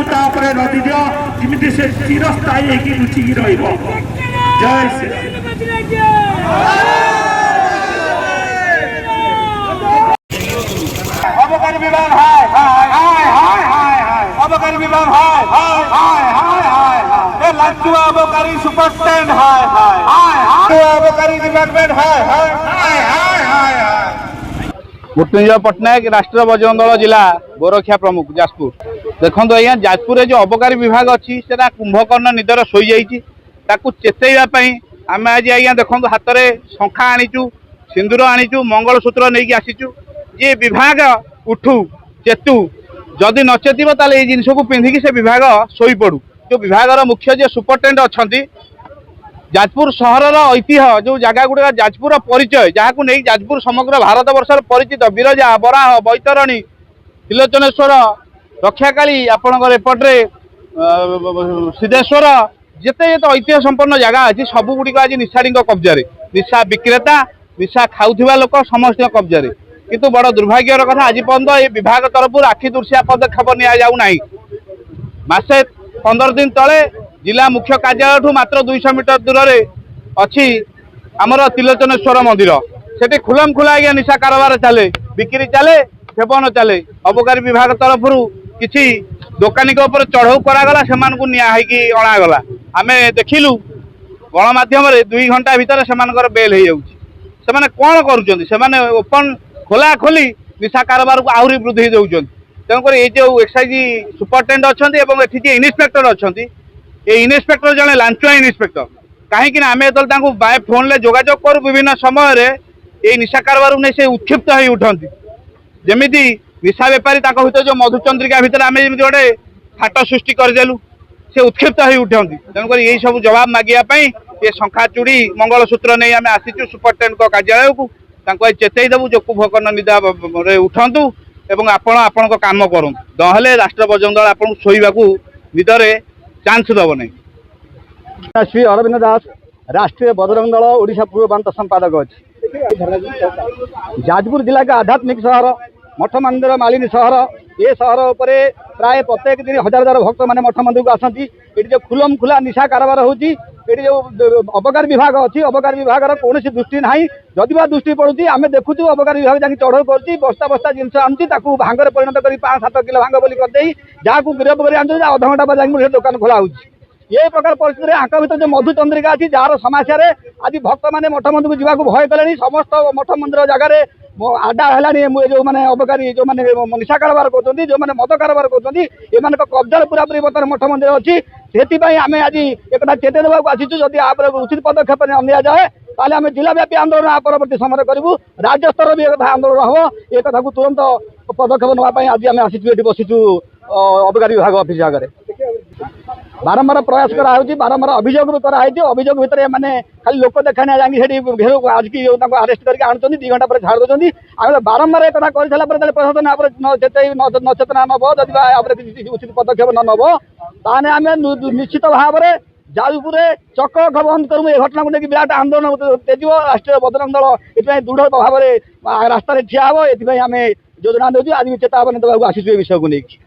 तापर नदी दियो जिमिति से चिरस्थायी होगी लुचिकी रहिबो। जय श्री अबकारी विभाग हाय हाय हाय हाय हाय हाय अबकारी विभाग हाय हाय हाय हाय हाय हाय ए लांचुआ अबकारी सुपरटेंडेंट हाय हाय हाय हाय अबकारी डिपार्टमेंट हाय हाय हाय हाय हाय हाय मृत्युंजय पट्टनायक राष्ट्रीय बजरंग दल जिला गोरक्षा प्रमुख जाजपुर। देखो आज्ञा जाजपुर जो अबकारी विभाग अच्छी से कुंभकर्ण निदर शोई जाकू चेतईवाई आम आज आज्ञा देखो हाथ में शंखा आनीचु सिंदूर आनीचु मंगलसूत्र नहीं आसीचु ये विभाग उठू चेतु जदि न चेतव ताल ये जिनस को पिंधिकी से विभाग शोई पड़ू। जो विभाग मुख्य जो सुपरटेंडेंट अच्छा जाजपुर सहर ऐतिह्य जो जगह गुड़ा जाजपुर परिचय जहाँ को नहीं जाजपुर समग्र भारत वर्ष परिचित बिरजा बराह बैतरणी त्रिलोचनेश्वर रक्षाकाली आपणकर एपटे सिद्धेश्वर जिते जिते ऐतिह्य संपन्न जगह अच्छी सबुगुड़िक आज निशाड़ी कब्जा निशा विक्रेता निशा खाऊा लोक समस्त कब्जा किंतु बड़ दुर्भाग्यर कथा आज पर्यंत ये विभाग तरफ आखि दुर्शिया पदक्षेप नि मासे 15 दिन तले जिला मुख्य कार्यालय मात्र 200 मीटर दूर अच्छी आमर त्रिलोचनेश्वर मंदिर से खुलम खुला आज्ञा निशा कारोबार चले बिक्री चले सेवन चले अबकारी विभाग तरफ किसी दोकानी चढ़ऊ करागला से अणागला आम देखिलु गणमाध्यम 2 घंटा भितर से बेल हो कौन कर ओपन खोला खोली निशा कारोबार को आहरी वृद्धि दौरान तेणुक ये जो एक्साइज सुपरटेंडेंट अच्छा ये इन्स्पेक्टर अच्छा ये इन्स्पेक्टर जड़े लांचुआ इन्स्पेक्टर कहीं आम जो बाय फोन में जोगाजोग करूँ विभिन्न समय ये निशा कारोबार नहीं से उत्क्षिप्त हो उठती जमीती निशा बेपारी सहित जो मधुचंद्रिका भितर आम जमी गोटे फाट सृष्टि करदेलु से उत्क्षिप्त हो उठती तेणुक यही सब जवाब मागियापाई ये शंखा चूड़ी मंगलसूत्र नहीं आम आसीचु सुपरटेंडेंट कार्यालय को चेतई देवु जो कुंभकर्ण निदा उठंतु एवं आपण काम करूँ नहले राष्ट्र बजरंग दल आपन शोवा निदरे चांस दब नहीं। श्री अरविंद दास राष्ट्रीय बजरंग दल ओडिशा पूर्व प्रांत संपादक अच्छी जाजपुर जिला के आध्यात्मिक शहर मठ मंदिर मालिनी शहर ये शहर उपरे प्राय प्रत्येक दिन हजार हजार भक्त मैंने मठ मंदिर को आसती ये जो खुलम खुला निशा कारोबार होती जो अबकारी विभाग अच्छी अबकारी विभाग कौन दृष्टि ना जदि दृष्टि पड़ुची आम देखु अबकारी विभाग जाकि चढ़ऊ कर बस्ता बस्ता जिनस आनुची भांगर परिणत कर 5-7 किलो भांग बोली करदे जहाँ को गिरफ कर अध घंटा बाद जाकि दुकान खोला हो ये प्रकार परिस्थिति आंका भर जो मधुचंद्रिका अच्छी जार समस्या आज भक्त मैंने मठ मंदिर को जावाक भय कले समस्त मठ मंदिर जगह आडा है जो मैंने अबकारी जो मैंने निशा कारोबार कर जो मैंने मद कारोबार कर कब्जा पूरा पूरी बर्तमान मठ मंदिर अच्छी से आम आज एक चेतई देवाक आसीचु जदि आप उचित पदक्षेप नि जाए ताले आम जिलाव्यापी आंदोलन आ परवर्ती समय करूँ राज्य स्तर भी एक आंदोलन हम ये कथा को तुरंत पदक्षेप नापी आज आम आसीचु ये बसीचु अबकारी विभाग ऑफिस आगे बारंबार प्रयास कराई बारंबार अभियोग कराई अभियोग भितर मैंने खाली लोक देखा जाकि घेर आज की आरेस्ट करके आणुंट 2 घंटा पर छाड़ दूसरी आम बारंबार एक कर प्रशासन नचेतना नब जब उचित पदक्षेप न नब ताने आम निश्चित भाव में जाजपुर चक बंद करूँ ये घटना को लेकिन विराट आंदोलन तेज राष्ट्रीय बजरंग दल ये दृढ़ भाव में रास्तार ठिया हम ये आम योजना दूसरी आज भी चेतावनी देवाक आसीचु ये विषय को लेकिन।